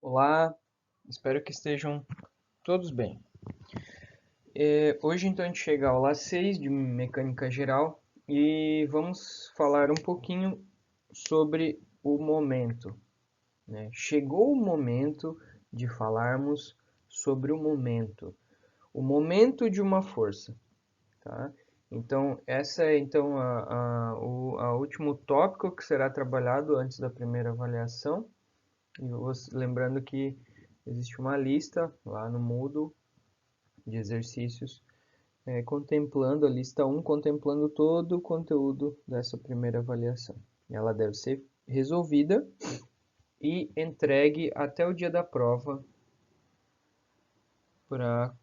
Olá, espero que estejam todos bem. Hoje então a gente chega à aula 6 de Mecânica Geral e vamos falar um pouquinho sobre o momento, né? Chegou o momento de falarmos sobre o momento de uma força, tá? Então essa é então a último tópico que será trabalhado antes da primeira avaliação. E lembrando que existe uma lista lá no Moodle de exercícios, contemplando a lista 1, contemplando todo o conteúdo dessa primeira avaliação. Ela deve ser resolvida e entregue até o dia da prova para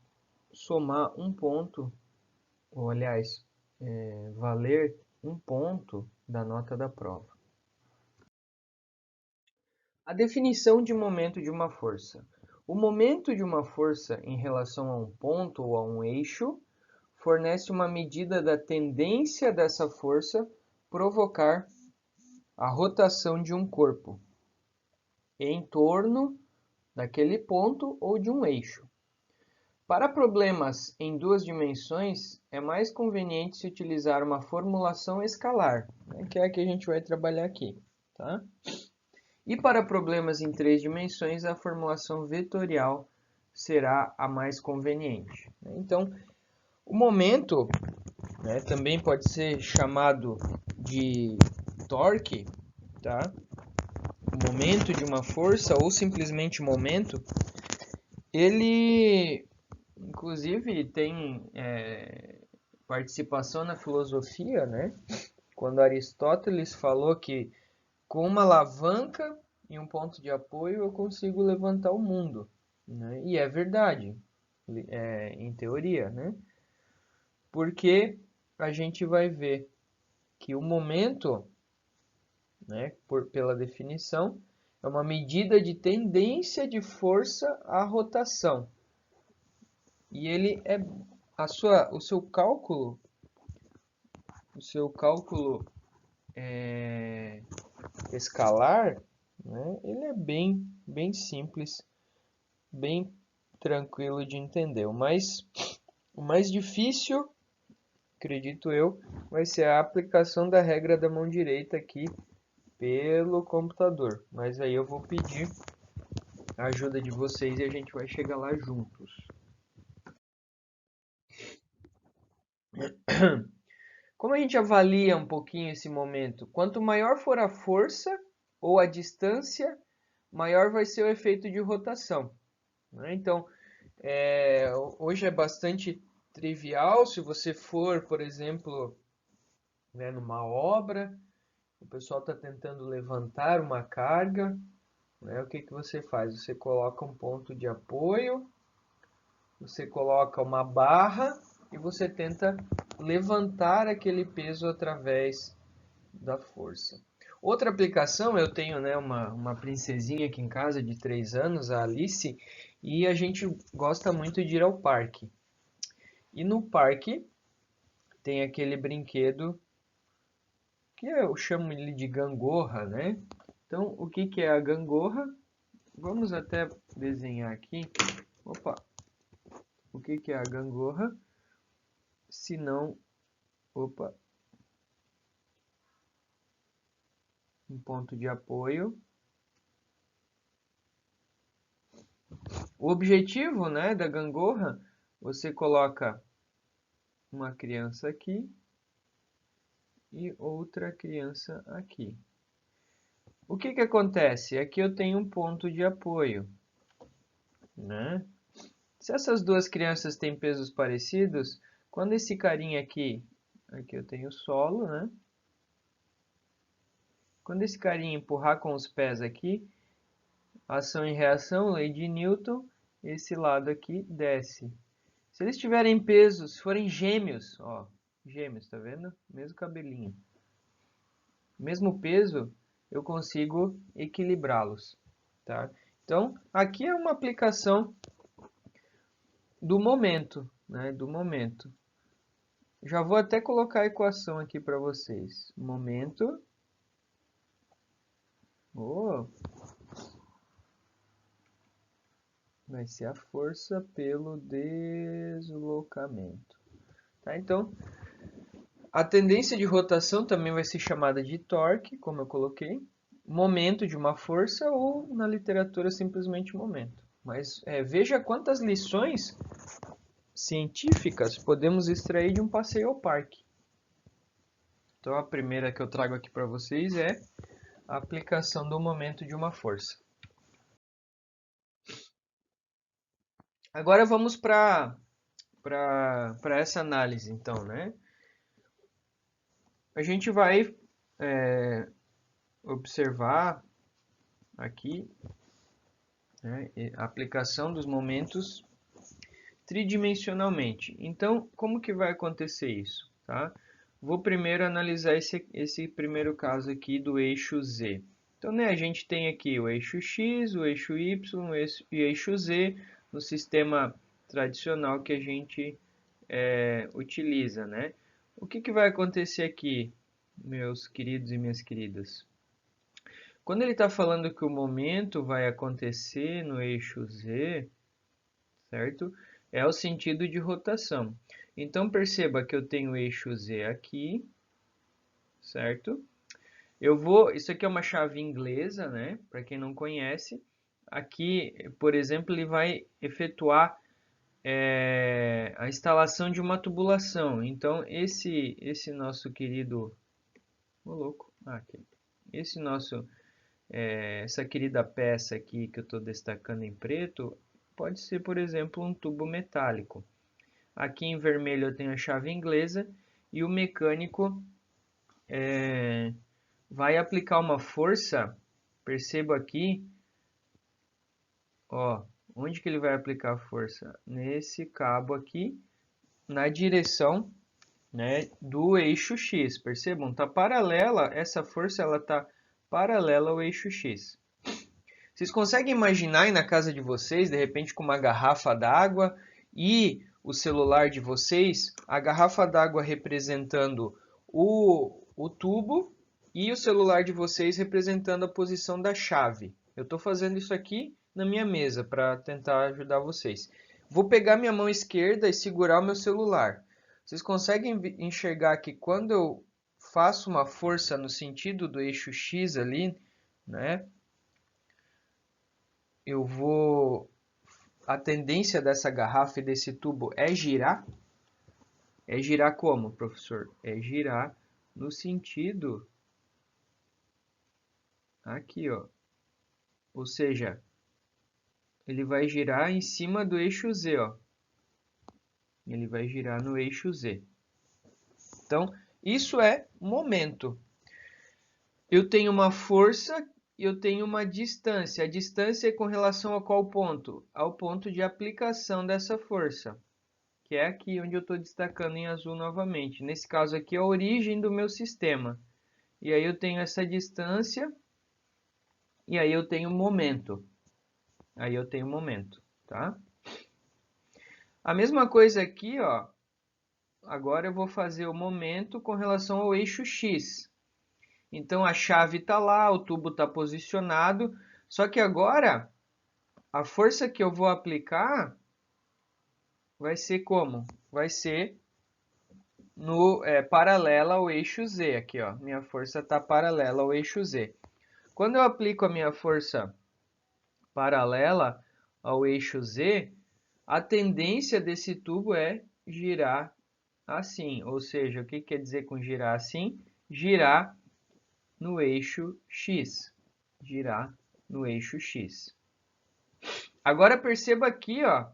somar um ponto, ou aliás, valer um ponto da nota da prova. A definição de momento de uma força. O momento de uma força em relação a um ponto ou a um eixo fornece uma medida da tendência dessa força provocar a rotação de um corpo em torno daquele ponto ou de um eixo. Para problemas em duas dimensões, é mais conveniente se utilizar uma formulação escalar, que é a que a gente vai trabalhar aqui, tá? E para problemas em três dimensões, a formulação vetorial será a mais conveniente. Então, o momento, também pode ser chamado de torque, tá? O momento de uma força ou simplesmente momento, ele inclusive tem participação na filosofia, né? Quando Aristóteles falou que com uma alavanca e um ponto de apoio eu consigo levantar o mundo, né? E é verdade, em teoria, né? Porque a gente vai ver que o momento, né, pela definição, é uma medida de tendência de força à rotação. E ele é o seu cálculo escalar, né, ele é bem simples, bem tranquilo de entender. O mais difícil, acredito eu, vai ser a aplicação da regra da mão direita aqui pelo computador. Mas aí eu vou pedir a ajuda de vocês e a gente vai chegar lá juntos. Como a gente avalia um pouquinho esse momento? Quanto maior for a força ou a distância, maior vai ser o efeito de rotação, né? Então, hoje é bastante trivial se você for, por exemplo, né, numa obra, o pessoal está tentando levantar uma carga, né? O que você faz? Você coloca um ponto de apoio, você coloca uma barra e você tenta levantar aquele peso através da força. Outra aplicação, eu tenho, né, uma princesinha aqui em casa de 3 anos, a Alice, e a gente gosta muito de ir ao parque. E no parque tem aquele brinquedo que eu chamo ele de gangorra, né? Então, o que é a gangorra? Vamos até desenhar aqui. Opa! O que é a gangorra? Se não, opa, um ponto de apoio. O objetivo, né, da gangorra, você coloca uma criança aqui e outra criança aqui. O que acontece? Aqui eu tenho um ponto de apoio, né? Se essas duas crianças têm pesos parecidos, quando esse carinha aqui eu tenho o solo, né? Quando esse carinha empurrar com os pés aqui, ação e reação, lei de Newton, esse lado aqui desce. Se eles tiverem pesos, se forem gêmeos, ó, gêmeos, tá vendo? Mesmo cabelinho. Mesmo peso, eu consigo equilibrá-los, tá? Então, aqui é uma aplicação do momento, né? Do momento. Já vou até colocar a equação aqui para vocês. Momento. Oh, vai ser a força pelo deslocamento. Tá? Então, a tendência de rotação também vai ser chamada de torque, como eu coloquei, momento de uma força ou, na literatura, simplesmente momento. Mas veja quantas lições científicas podemos extrair de um passeio ao parque. Então, a primeira que eu trago aqui para vocês é a aplicação do momento de uma força. Agora vamos para essa análise, então, né? A gente vai observar aqui, né, a aplicação dos momentos tridimensionalmente. Então, como que vai acontecer isso? Tá? Vou primeiro analisar esse primeiro caso aqui do eixo Z. Então, né, a gente tem aqui o eixo X, o eixo Y e o eixo Z no sistema tradicional que a gente utiliza, né? O que vai acontecer aqui, meus queridos e minhas queridas? Quando ele está falando que o momento vai acontecer no eixo Z, certo? É o sentido de rotação. Então, perceba que eu tenho o eixo Z aqui, certo? Isso aqui é uma chave inglesa, né? Para quem não conhece. Aqui, por exemplo, ele vai efetuar a instalação de uma tubulação. Então, esse nosso querido... Ô, louco. Aqui. Essa querida peça aqui que eu estou destacando em preto, pode ser, por exemplo, um tubo metálico. Aqui em vermelho eu tenho a chave inglesa e o mecânico vai aplicar uma força, perceba aqui, ó, onde que ele vai aplicar a força? Nesse cabo aqui, na direção, né, do eixo X, percebam? Tá paralela, essa força ela tá paralela ao eixo X. Vocês conseguem imaginar aí na casa de vocês, de repente com uma garrafa d'água e o celular de vocês, a garrafa d'água representando o tubo e o celular de vocês representando a posição da chave. Eu estou fazendo isso aqui na minha mesa para tentar ajudar vocês. Vou pegar minha mão esquerda e segurar o meu celular. Vocês conseguem enxergar que quando eu faço uma força no sentido do eixo X ali, né? A tendência dessa garrafa e desse tubo é girar? É girar como, professor? É girar no sentido aqui, ó. Ou seja, ele vai girar em cima do eixo Z, ó. Ele vai girar no eixo Z. Então, isso é momento. Eu tenho uma força e eu tenho uma distância. A distância é com relação a qual ponto? Ao ponto de aplicação dessa força, que é aqui onde eu estou destacando em azul novamente. Nesse caso aqui é a origem do meu sistema. E aí eu tenho essa distância e aí eu tenho momento. Aí eu tenho momento, tá? A mesma coisa aqui, ó. Agora eu vou fazer o momento com relação ao eixo X. Então a chave está lá, o tubo está posicionado, só que agora a força que eu vou aplicar vai ser como? Vai ser paralela ao eixo Z. Aqui, ó, minha força está paralela ao eixo Z. Quando eu aplico a minha força paralela ao eixo Z, a tendência desse tubo é girar assim. Ou seja, o que quer dizer com girar assim? Girar no eixo X. Girar no eixo X. Agora perceba aqui, ó,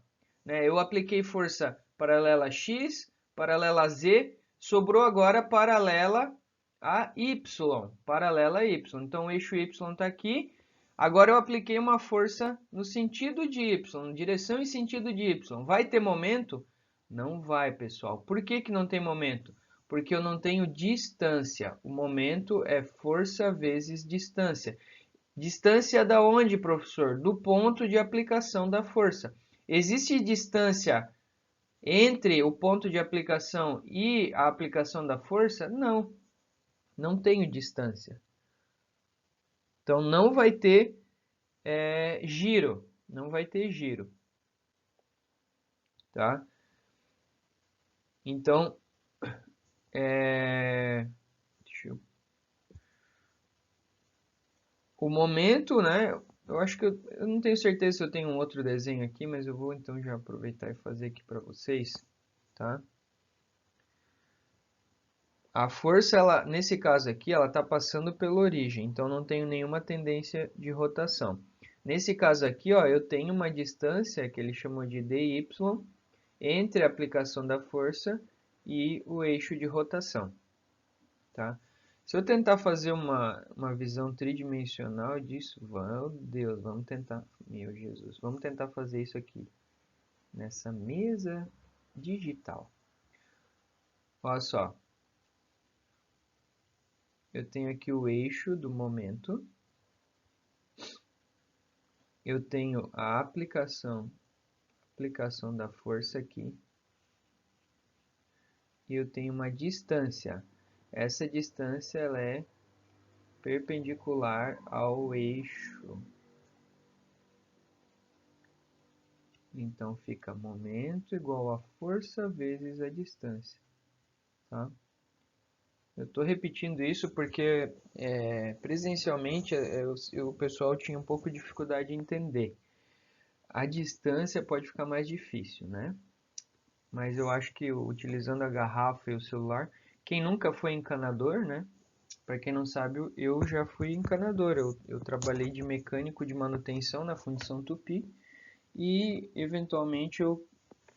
né, eu apliquei força paralela a X, paralela a Z, sobrou agora paralela a Y. Paralela a Y. Então o eixo Y está aqui. Agora eu apliquei uma força no sentido de Y, direção e sentido de Y. Vai ter momento? Não vai, pessoal. Por que que não tem momento? Porque eu não tenho distância. O momento é força vezes distância. Distância da onde, professor? Do ponto de aplicação da força. Existe distância entre o ponto de aplicação e a aplicação da força? Não. Não tenho distância. Então não vai ter giro. Não vai ter giro. tá? Então, o momento, né? Eu acho que eu não tenho certeza se eu tenho um outro desenho aqui, mas eu vou então já aproveitar e fazer aqui para vocês, tá? A força, ela, nesse caso aqui, ela está passando pela origem, então não tenho nenhuma tendência de rotação. Nesse caso aqui, ó, eu tenho uma distância que ele chamou de dy entre a aplicação da força e o eixo de rotação, tá? Se eu tentar fazer uma visão tridimensional disso, meu Deus, vamos tentar, meu Jesus, vamos tentar fazer isso aqui nessa mesa digital. Olha só, eu tenho aqui o eixo do momento, eu tenho a aplicação da força aqui, e eu tenho uma distância. Essa distância ela é perpendicular ao eixo. Então fica momento igual a força vezes a distância. Tá? Eu estou repetindo isso porque presencialmente o pessoal tinha um pouco de dificuldade de entender. A distância pode ficar mais difícil, né? Mas eu acho que utilizando a garrafa e o celular, quem nunca foi encanador, né? Para quem não sabe, eu já fui encanador. Eu trabalhei de mecânico de manutenção na Fundição Tupi e eventualmente eu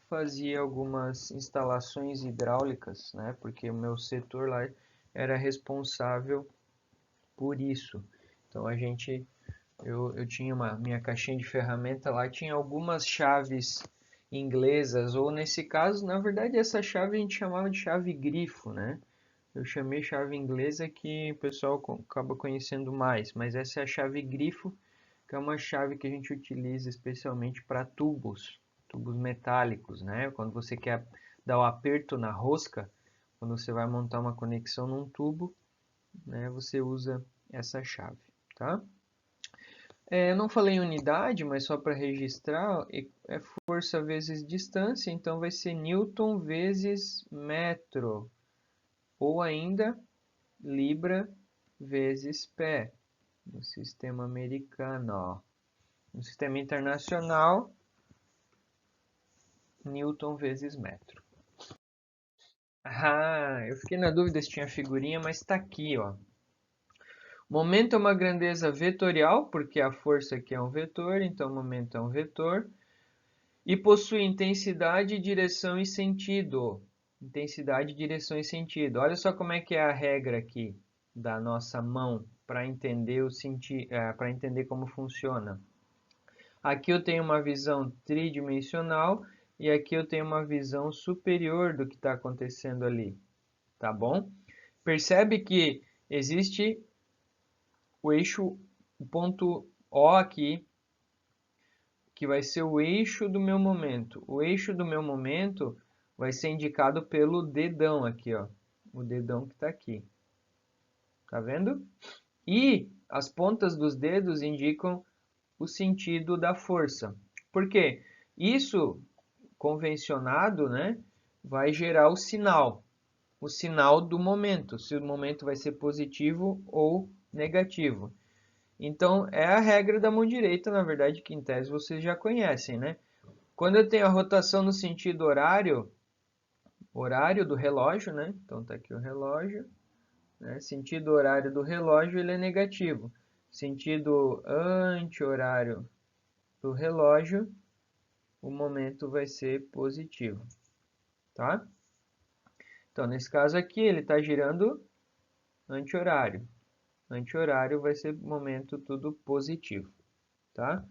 fazia algumas instalações hidráulicas, né? Porque o meu setor lá era responsável por isso. Então eu tinha minha caixinha de ferramenta lá, tinha algumas chaves inglesas, ou nesse caso, na verdade, essa chave a gente chamava de chave grifo, né? Eu chamei chave inglesa que o pessoal acaba conhecendo mais, mas essa é a chave grifo, que é uma chave que a gente utiliza especialmente para tubos metálicos, né? Quando você quer dar o aperto na rosca, quando você vai montar uma conexão num tubo, né, você usa essa chave, tá? Eu não falei em unidade, mas só para registrar, é força vezes distância, então vai ser Newton vezes metro, ou ainda libra vezes pé, no sistema americano. Ó. No sistema internacional, Newton vezes metro. Ah, eu fiquei na dúvida se tinha figurinha, mas está aqui, ó. Momento é uma grandeza vetorial, porque a força aqui é um vetor, então o momento é um vetor. E possui intensidade, direção e sentido. Intensidade, direção e sentido. Olha só como é que é a regra aqui da nossa mão para entender para entender como funciona. Aqui eu tenho uma visão tridimensional e aqui eu tenho uma visão superior do que está acontecendo ali, tá bom? Percebe que existe o eixo, o ponto O aqui, que vai ser o eixo do meu momento. O eixo do meu momento vai ser indicado pelo dedão aqui, ó. O dedão que está aqui. Tá vendo? E as pontas dos dedos indicam o sentido da força. Por quê? Isso, convencionado, né, vai gerar o sinal do momento, se o momento vai ser positivo ou negativo. Então, é a regra da mão direita, na verdade, que em tese vocês já conhecem, né? Quando eu tenho a rotação no sentido horário do relógio, né? Então tá aqui o relógio, né? Sentido horário do relógio, ele é negativo. Sentido anti-horário do relógio, o momento vai ser positivo, tá? Então, nesse caso aqui, ele está girando anti-horário. Anti-horário vai ser momento tudo positivo, tá?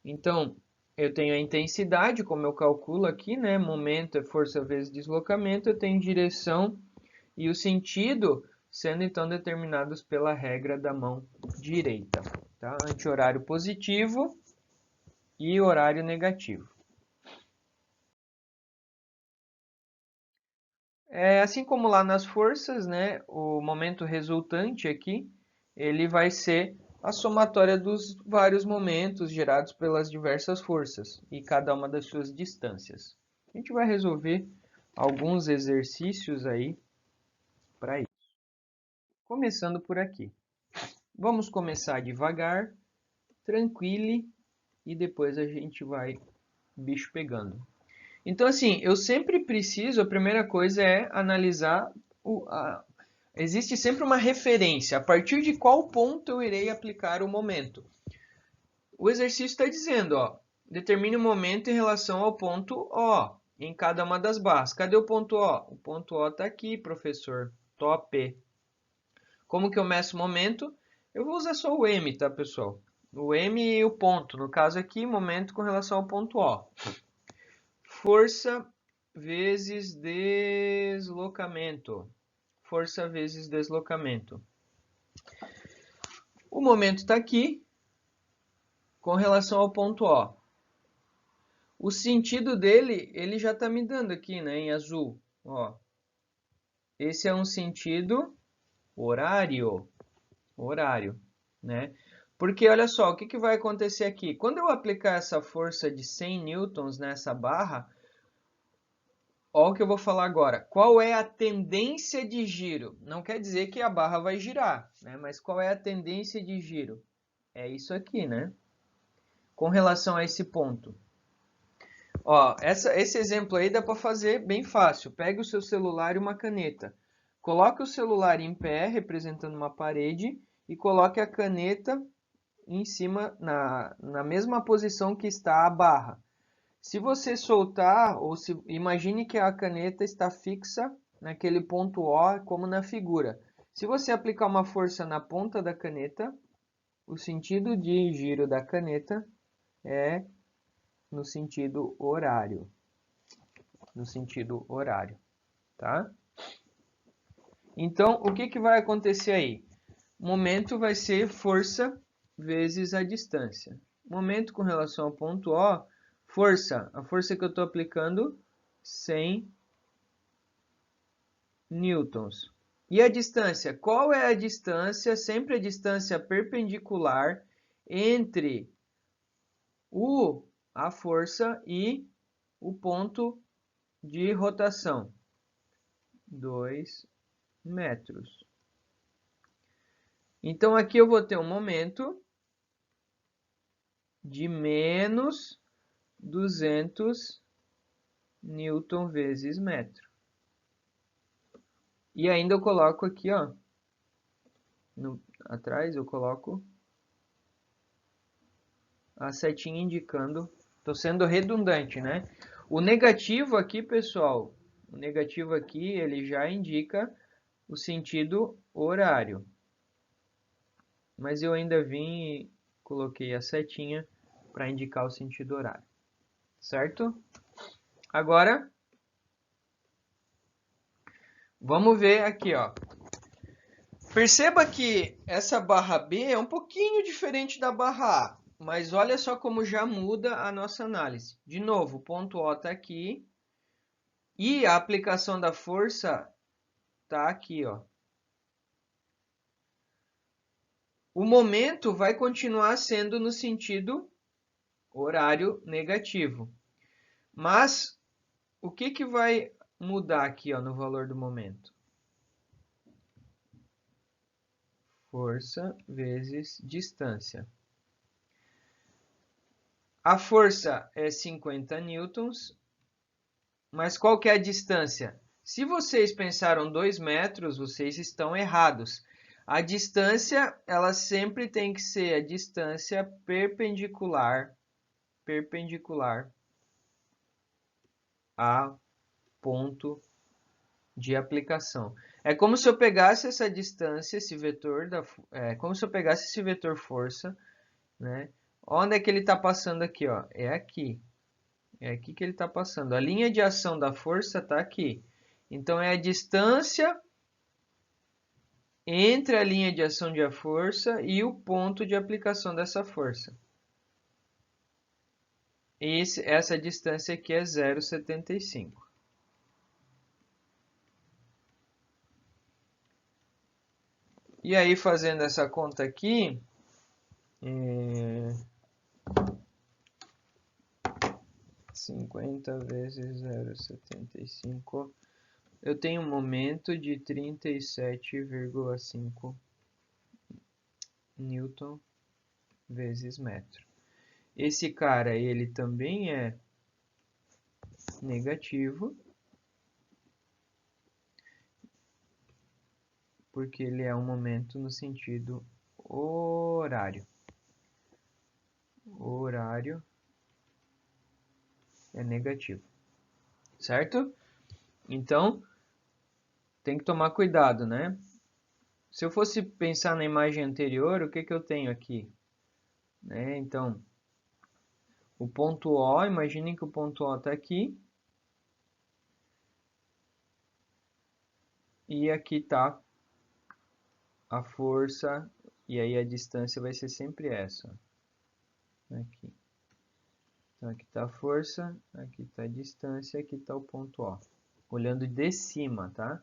Então, eu tenho a intensidade, como eu calculo aqui, né? Momento é força vezes deslocamento. Eu tenho direção e o sentido sendo então determinados pela regra da mão direita. Tá? Anti-horário positivo e horário negativo. Assim como lá nas forças, né? O momento resultante aqui, ele vai ser a somatória dos vários momentos gerados pelas diversas forças e cada uma das suas distâncias. A gente vai resolver alguns exercícios aí para isso. Começando por aqui. Vamos começar devagar, tranquilo, e depois a gente vai bicho pegando. Então, assim, eu sempre preciso, a primeira coisa é analisar existe sempre uma referência, a partir de qual ponto eu irei aplicar o momento. O exercício está dizendo, ó, determine o momento em relação ao ponto O, em cada uma das barras. Cadê o ponto O? O ponto O está aqui, professor. Top. Como que eu meço o momento? Eu vou usar só o M, tá, pessoal? O M e o ponto. No caso aqui, momento com relação ao ponto O. Força vezes deslocamento. Força vezes deslocamento. O momento está aqui com relação ao ponto O. O sentido dele, ele já está me dando aqui, né, em azul. Ó. Esse é um sentido horário. Horário, né? Porque olha só, o que vai acontecer aqui? Quando eu aplicar essa força de 100 newtons nessa barra, olha o que eu vou falar agora. Qual é a tendência de giro? Não quer dizer que a barra vai girar, né? Mas qual é a tendência de giro? É isso aqui, né? Com relação a esse ponto. Ó, esse exemplo aí dá para fazer bem fácil. Pega o seu celular e uma caneta. Coloque o celular em pé, representando uma parede, e coloque a caneta em cima, na mesma posição que está a barra. Se você soltar, ou se imagine que a caneta está fixa naquele ponto O, como na figura. Se você aplicar uma força na ponta da caneta, o sentido de giro da caneta é no sentido horário. No sentido horário, tá? Então, o que vai acontecer aí? Momento vai ser força vezes a distância. Momento com relação ao ponto O, força. A força que eu estou aplicando, 100 newtons. E a distância? Qual é a distância? Sempre a distância perpendicular entre a força e o ponto de rotação. 2 metros. Então, aqui eu vou ter um momento de menos 200 newton vezes metro. E ainda eu coloco aqui, ó, atrás eu coloco a setinha indicando, estou sendo redundante, né? O negativo aqui, pessoal, o negativo aqui, ele já indica o sentido horário. Mas eu ainda vim e coloquei a setinha para indicar o sentido horário. Certo? Agora, vamos ver aqui, ó. Perceba que essa barra B é um pouquinho diferente da barra A, mas olha só como já muda a nossa análise. De novo, o ponto O está aqui e a aplicação da força está aqui, ó. O momento vai continuar sendo no sentido horário negativo. Mas o que vai mudar aqui, ó, no valor do momento? Força vezes distância. A força é 50 newtons, mas qual que é a distância? Se vocês pensaram 2 metros, vocês estão errados. A distância, ela sempre tem que ser a distância perpendicular a ponto de aplicação. É como se eu pegasse essa distância, esse vetor, como se eu pegasse esse vetor força, né? Onde é que ele está passando aqui, ó? É aqui. É aqui que ele está passando. A linha de ação da força está aqui. Então, é a distância entre a linha de ação de força e o ponto de aplicação dessa força. Essa distância aqui é 0,75. E aí, fazendo essa conta aqui, 50 vezes 0,75. Eu tenho um momento de 37,5 Newton vezes metro. Esse cara, ele também é negativo, porque ele é um momento no sentido horário. O horário é negativo, certo? Então, tem que tomar cuidado, né? Se eu fosse pensar na imagem anterior, o que que eu tenho aqui? Né? Então, o ponto O, imaginem que o ponto O está aqui. E aqui está a força, e aí a distância vai ser sempre essa. Aqui. Então, aqui está a força, aqui está a distância, aqui está o ponto O. Olhando de cima, tá?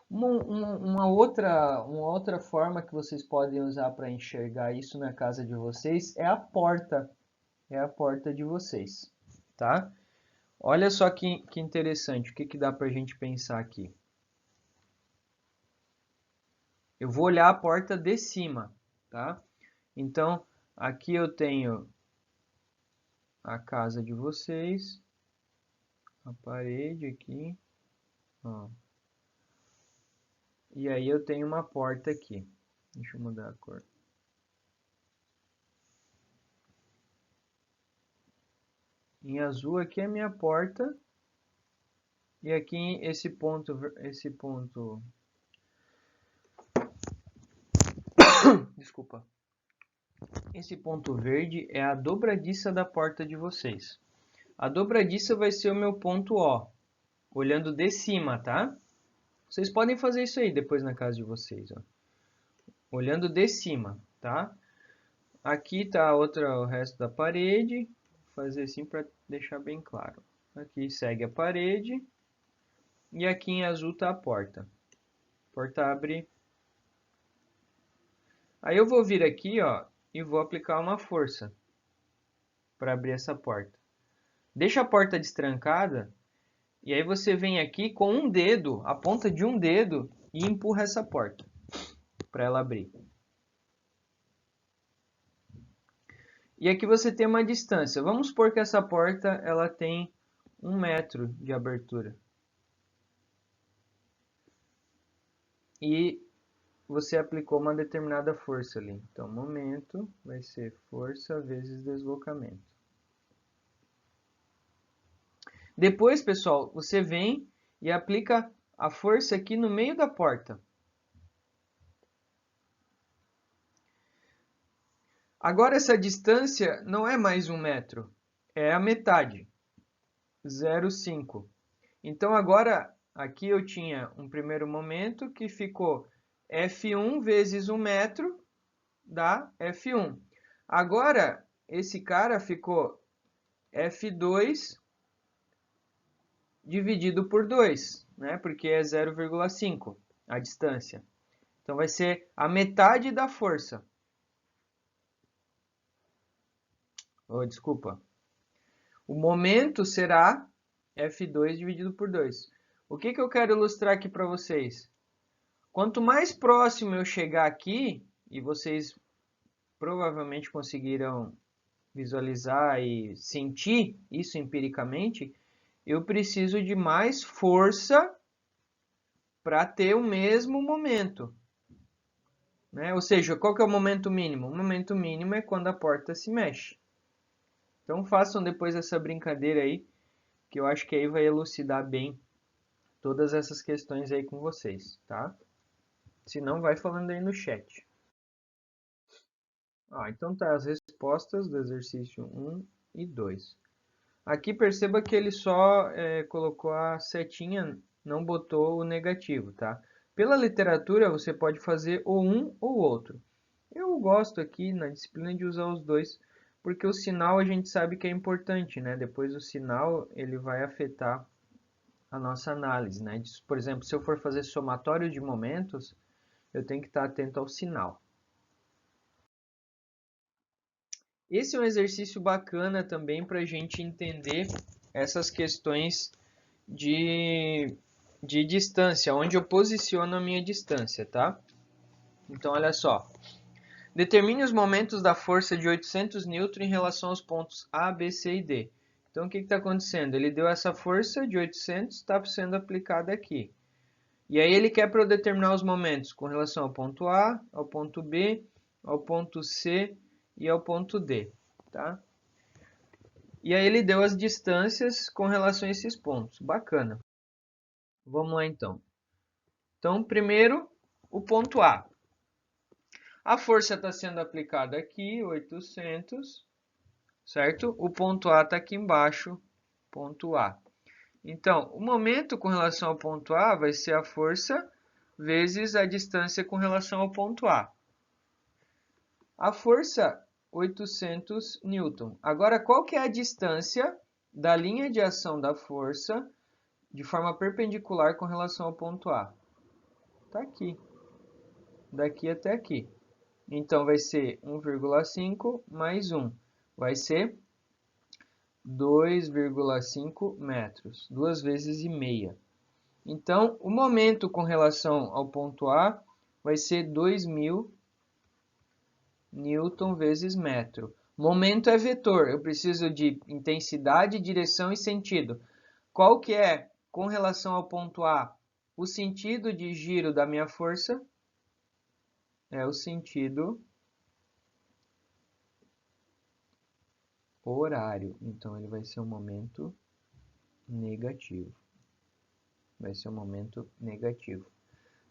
Uma outra forma que vocês podem usar para enxergar isso na casa de vocês é a porta. É a porta de vocês, tá? Olha só que interessante, o que dá para a gente pensar aqui. Eu vou olhar a porta de cima, tá? Então, aqui eu tenho a casa de vocês, a parede aqui, ó. E aí eu tenho uma porta aqui. Deixa eu mudar a cor. Em azul aqui é a minha porta. E aqui esse ponto desculpa. Esse ponto verde é a dobradiça da porta de vocês. A dobradiça vai ser o meu ponto O, olhando de cima, tá? Vocês podem fazer isso aí depois na casa de vocês, ó. Olhando de cima, tá? Aqui tá o resto da parede. Vou fazer assim para deixar bem claro. Aqui segue a parede. E aqui em azul tá a porta. A porta abre. Aí eu vou vir aqui, ó, e vou aplicar uma força para abrir essa porta. Deixa a porta destrancada. E aí você vem aqui com um dedo, a ponta de um dedo, e empurra essa porta para ela abrir. E aqui você tem uma distância. Vamos supor que essa porta ela tem 1 metro de abertura. E você aplicou uma determinada força ali. Então, momento vai ser força vezes deslocamento. Depois, pessoal, você vem e aplica a força aqui no meio da porta. Agora essa distância não é mais 1 metro, é a metade, 0,5. Então agora aqui eu tinha um primeiro momento que ficou F1 vezes 1 metro dá F1. Agora esse cara ficou F2 dividido por 2, né? Porque é 0,5 a distância. Então vai ser a metade da força. Oh, desculpa. O momento será F2 dividido por 2. O que eu quero ilustrar aqui para vocês? Quanto mais próximo eu chegar aqui, e vocês provavelmente conseguirão visualizar e sentir isso empiricamente, eu preciso de mais força para ter o mesmo momento. Né? Ou seja, qual que é o momento mínimo? O momento mínimo é quando a porta se mexe. Então façam depois essa brincadeira aí, que eu acho que aí vai elucidar bem todas essas questões aí com vocês, tá? Se não, vai falando aí no chat. Então tá, as respostas do exercício 1 e 2. Aqui perceba que ele só colocou a setinha, não botou o negativo, tá? Pela literatura você pode fazer ou um ou outro. Eu gosto aqui na disciplina de usar os dois, porque o sinal a gente sabe que é importante, né? Depois o sinal ele vai afetar a nossa análise, né? Por exemplo, se eu for fazer somatório de momentos, eu tenho que estar atento ao sinal. Esse é um exercício bacana também para a gente entender essas questões de distância, onde eu posiciono a minha distância, tá? Então, olha só. Determine os momentos da força de 800 N em relação aos pontos A, B, C e D. Então, o que está acontecendo? Ele deu essa força de 800, está sendo aplicada aqui. E aí ele quer para eu determinar os momentos com relação ao ponto A, ao ponto B, ao ponto C e ao ponto D. Tá? E aí ele deu as distâncias com relação a esses pontos. Bacana. Vamos lá então. Então, primeiro, o ponto A. A força está sendo aplicada aqui, 800, certo? O ponto A está aqui embaixo, ponto A. Então, o momento com relação ao ponto A vai ser a força vezes a distância com relação ao ponto A. A força, 800 N. Agora, qual que é a distância da linha de ação da força de forma perpendicular com relação ao ponto A? Está aqui. Daqui até aqui. Então, vai ser 1,5 mais 1. Vai ser 2,5 metros. 2 vezes e meia. Então, o momento com relação ao ponto A vai ser 2.000 Newton vezes metro. Momento é vetor. Eu preciso de intensidade, direção e sentido. Qual que é, com relação ao ponto A, o sentido de giro da minha força? É o sentido horário. Então, ele vai ser um momento negativo. Vai ser um momento negativo.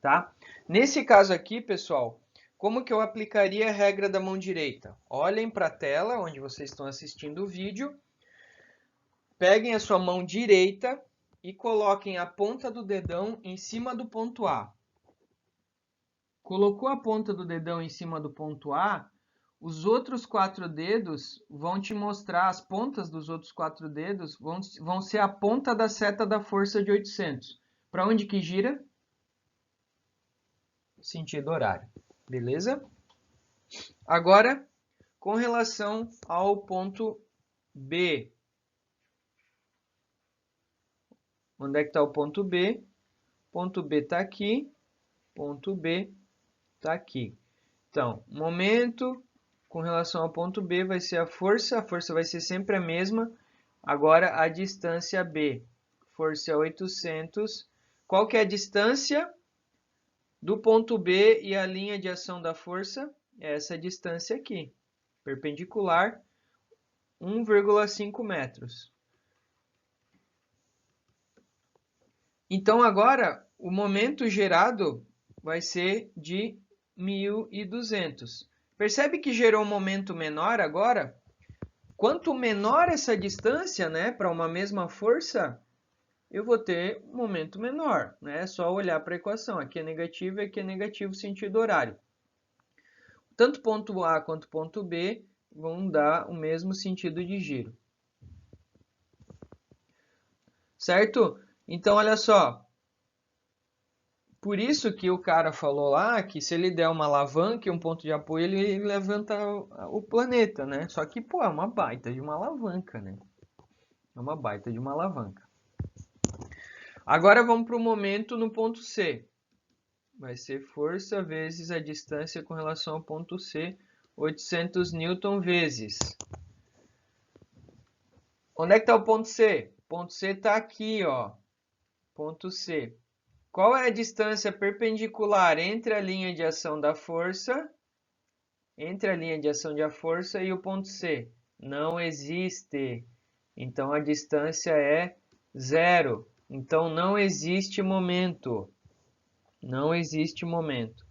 Tá? Nesse caso aqui, pessoal, como que eu aplicaria a regra da mão direita? Olhem para a tela onde vocês estão assistindo o vídeo. Peguem a sua mão direita e coloquem a ponta do dedão em cima do ponto A. Colocou a ponta do dedão em cima do ponto A, os outros 4 dedos vão te mostrar, as pontas dos outros 4 dedos vão ser a ponta da seta da força de 800. Para onde que gira? Sentido horário. Beleza? Agora, com relação ao ponto B. Onde é que está o ponto B? Ponto B está aqui. Ponto B está aqui. Então, momento com relação ao ponto B vai ser a força vai ser sempre a mesma. Agora, a distância B. Força é 800. Qual que é a distância do ponto B e a linha de ação da força? É essa distância aqui. Perpendicular, 1,5 metros. Então, agora, o momento gerado vai ser de 1.200. Percebe que gerou um momento menor agora? Quanto menor essa distância, né, para uma mesma força, eu vou ter um momento menor. Né? É só olhar para a equação. Aqui é negativo e aqui é negativo sentido horário. Tanto ponto A quanto ponto B vão dar o mesmo sentido de giro. Certo? Então, olha só. Por isso que o cara falou lá que se ele der uma alavanca e um ponto de apoio, ele levanta o planeta, né? Só que, pô, é uma baita de uma alavanca, né? É uma baita de uma alavanca. Agora vamos para o momento no ponto C. Vai ser força vezes a distância com relação ao ponto C, 800 Newton vezes. Onde é que está o ponto C? O ponto C está aqui, ó. Ponto C. Qual é a distância perpendicular entre a linha de ação da força, e o ponto C? Não existe. Então, a distância é 0. Então, não existe momento. Não existe momento.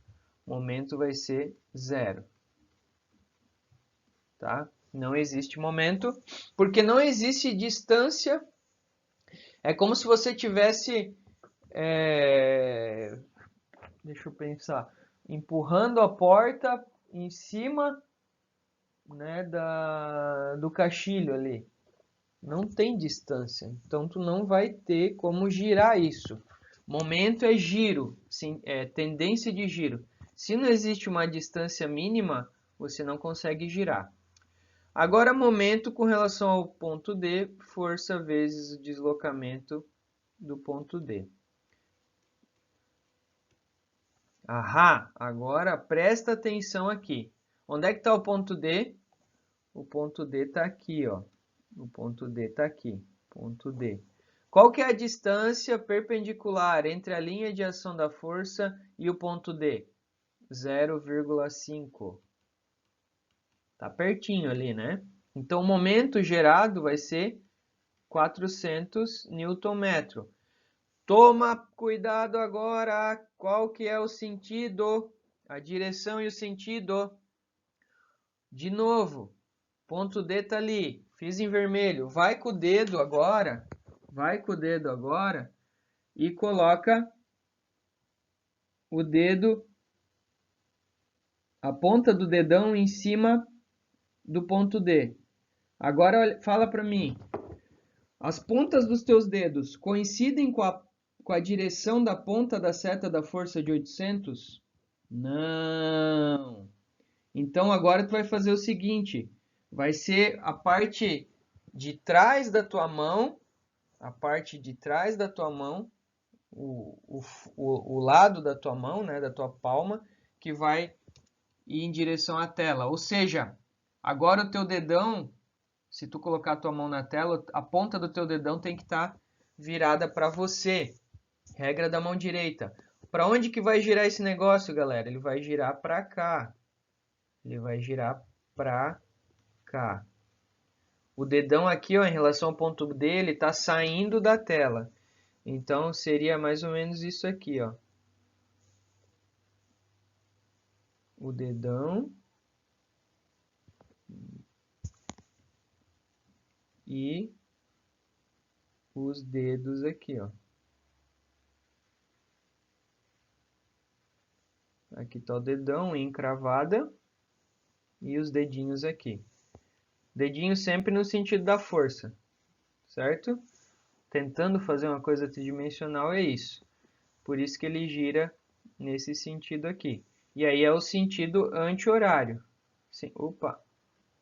O momento vai ser 0. Tá? Não existe momento, porque não existe distância. É como se você tivesse... deixa eu pensar. Empurrando a porta em cima, né, do caixilho ali. Não tem distância. Então, tu não vai ter como girar isso. Momento é giro, sim, é tendência de giro. Se não existe uma distância mínima, você não consegue girar. Agora, momento com relação ao ponto D, força vezes o deslocamento do ponto D. Ahá, agora presta atenção aqui. Onde é que está o ponto D? O ponto D está aqui, ó. O ponto D está aqui, ponto D. Qual que é a distância perpendicular entre a linha de ação da força e o ponto D? 0,5. Tá pertinho ali, né? Então, o momento gerado vai ser 400 Nm. Toma cuidado agora, qual que é o sentido? A direção e o sentido. De novo, ponto D tá ali, fiz em vermelho. Vai com o dedo agora, e coloca o dedo, a ponta do dedão em cima do ponto D. Agora fala para mim, as pontas dos teus dedos coincidem com a direção da ponta da seta da força de 800? Não. Então agora tu vai fazer o seguinte, vai ser a parte de trás da tua mão, o lado da tua mão, né, da tua palma, que vai ir em direção à tela. Ou seja, agora o teu dedão, se tu colocar a tua mão na tela, a ponta do teu dedão tem que estar virada para você. Regra da mão direita. Para onde que vai girar esse negócio, galera? Ele vai girar para cá. Ele vai girar para cá. O dedão aqui, ó, em relação ao ponto D, ele está saindo da tela. Então, seria mais ou menos isso aqui, ó. O dedão e os dedos aqui, ó. Aqui está o dedão encravada e os dedinhos aqui. Dedinho sempre no sentido da força, certo? Tentando fazer uma coisa tridimensional é isso. Por isso que ele gira nesse sentido aqui. E aí é o sentido anti-horário. Opa!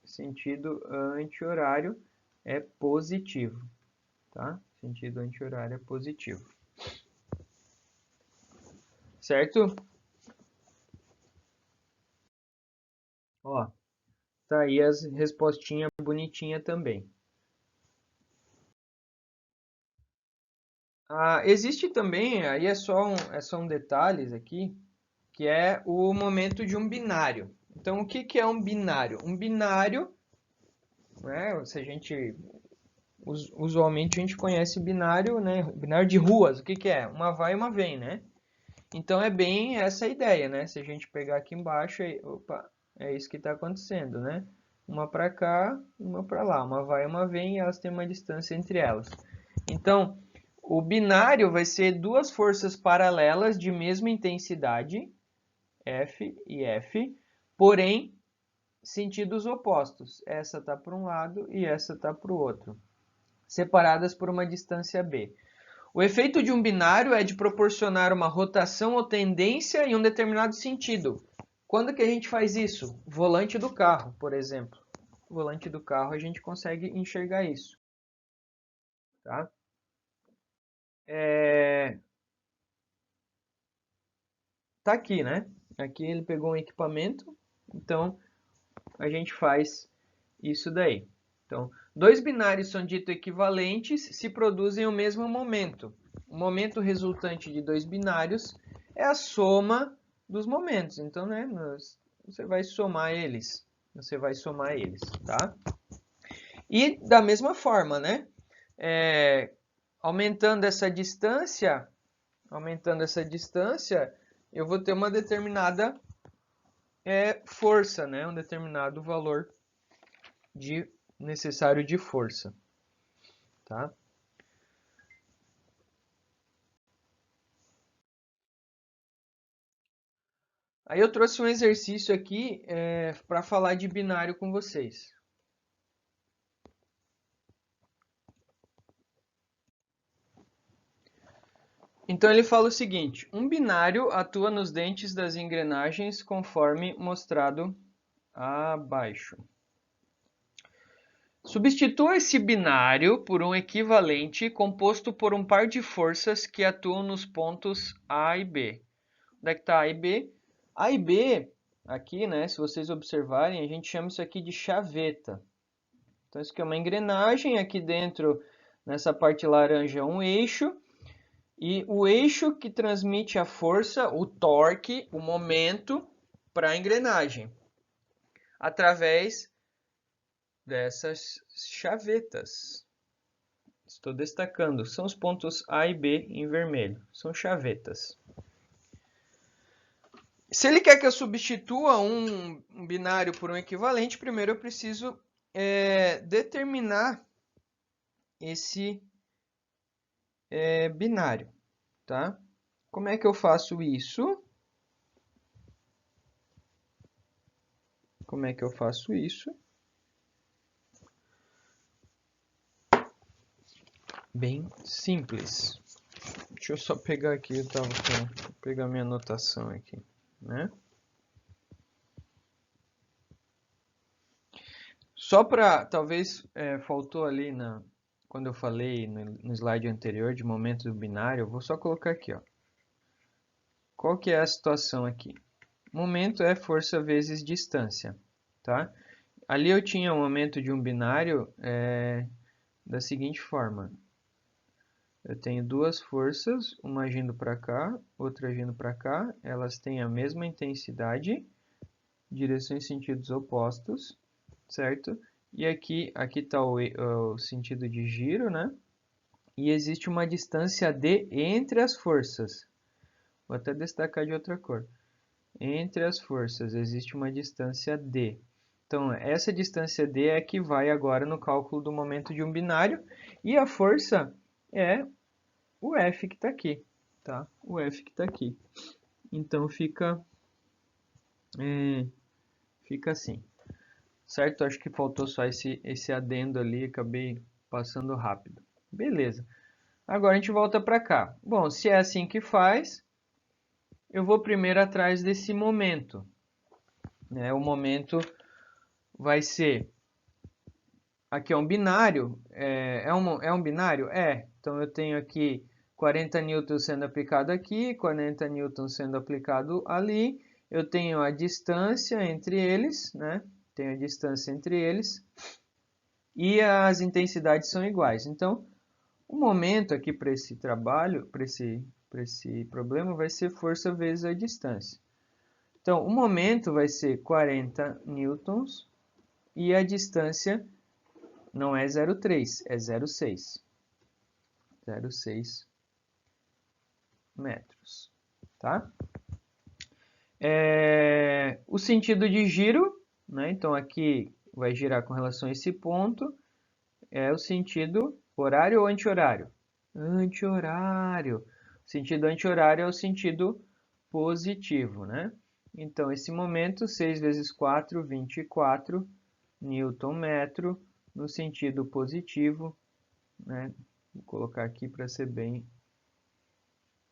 Sentido anti-horário é positivo, tá? Sentido anti-horário é positivo. Certo? Ó, tá aí as respostinhas bonitinhas também. Existe também, aí é só um detalhes aqui, que é o momento de um binário. Então, o que é um binário? Um binário, né, se a gente, usualmente a gente conhece binário, né, binário de ruas, o que é? Uma vai e uma vem, né? Então, é bem essa ideia, né? Se a gente pegar aqui embaixo, opa, é isso que está acontecendo, né? Uma para cá, uma para lá, uma vai e uma vem, e elas têm uma distância entre elas. Então, o binário vai ser duas forças paralelas de mesma intensidade, F e F, porém sentidos opostos. Essa está para um lado e essa está para o outro, separadas por uma distância b. O efeito de um binário é de proporcionar uma rotação ou tendência em um determinado sentido. Quando que a gente faz isso? Volante do carro, por exemplo. Volante do carro a gente consegue enxergar isso. Tá? Tá aqui, né? Aqui ele pegou um equipamento, então a gente faz isso daí. Então, dois binários são dito equivalentes se produzem o mesmo momento. O momento resultante de dois binários é a soma dos momentos. Então, né, você vai somar eles. Tá? E da mesma forma, né? Aumentando essa distância, eu vou ter uma determinada força, né? Um determinado valor necessário de força. Tá? Aí eu trouxe um exercício aqui para falar de binário com vocês. Então ele fala o seguinte: um binário atua nos dentes das engrenagens conforme mostrado abaixo. Substitua esse binário por um equivalente composto por um par de forças que atuam nos pontos A e B. Onde é que está A e B? A e B, aqui, né, se vocês observarem, a gente chama isso aqui de chaveta. Então, isso aqui é uma engrenagem, aqui dentro, nessa parte laranja, um eixo. E o eixo que transmite a força, o torque, o momento para a engrenagem, através dessas chavetas. Estou destacando, são os pontos A e B em vermelho, são chavetas. Se ele quer que eu substitua um binário por um equivalente, primeiro eu preciso determinar esse binário, tá? Como é que eu faço isso? Como é que eu faço isso? Bem simples. Deixa eu só pegar aqui, vou pegar minha anotação aqui, né? Só para, talvez faltou ali quando eu falei no slide anterior de momento binário, eu vou só colocar aqui, ó. Qual que é a situação aqui? Momento é força vezes distância, tá? Ali eu tinha um momento de um binário da seguinte forma. Eu tenho duas forças, uma agindo para cá, outra agindo para cá. Elas têm a mesma intensidade, direção e sentidos opostos, certo? E aqui está o sentido de giro, né? E existe uma distância d entre as forças. Vou até destacar de outra cor. Entre as forças existe uma distância d. Então, essa distância d é que vai agora no cálculo do momento de um binário. E a força é o F que está aqui, tá? O F que está aqui. Então, fica assim, certo? Acho que faltou só esse adendo ali, acabei passando rápido. Beleza. Agora a gente volta para cá. Bom, se é assim que faz, eu vou primeiro atrás desse momento. Né? O momento vai ser... Aqui é um binário. É um binário? É. Então eu tenho aqui 40 newtons sendo aplicado aqui, 40 newtons sendo aplicado ali. Eu tenho a distância entre eles, né? Tenho a distância entre eles. E as intensidades são iguais. Então, o momento aqui para esse trabalho, para esse problema, vai ser força vezes a distância. Então, o momento vai ser 40 newtons e a distância não é 0,3, é 0,6. 0,6 metros, tá? O sentido de giro, né? Então aqui vai girar com relação a esse ponto, é o sentido horário ou anti-horário? Anti-horário. O sentido anti-horário é o sentido positivo, né? Então esse momento, 6 vezes 4, 24 Newton-metro no sentido positivo, né? Vou colocar aqui para ser bem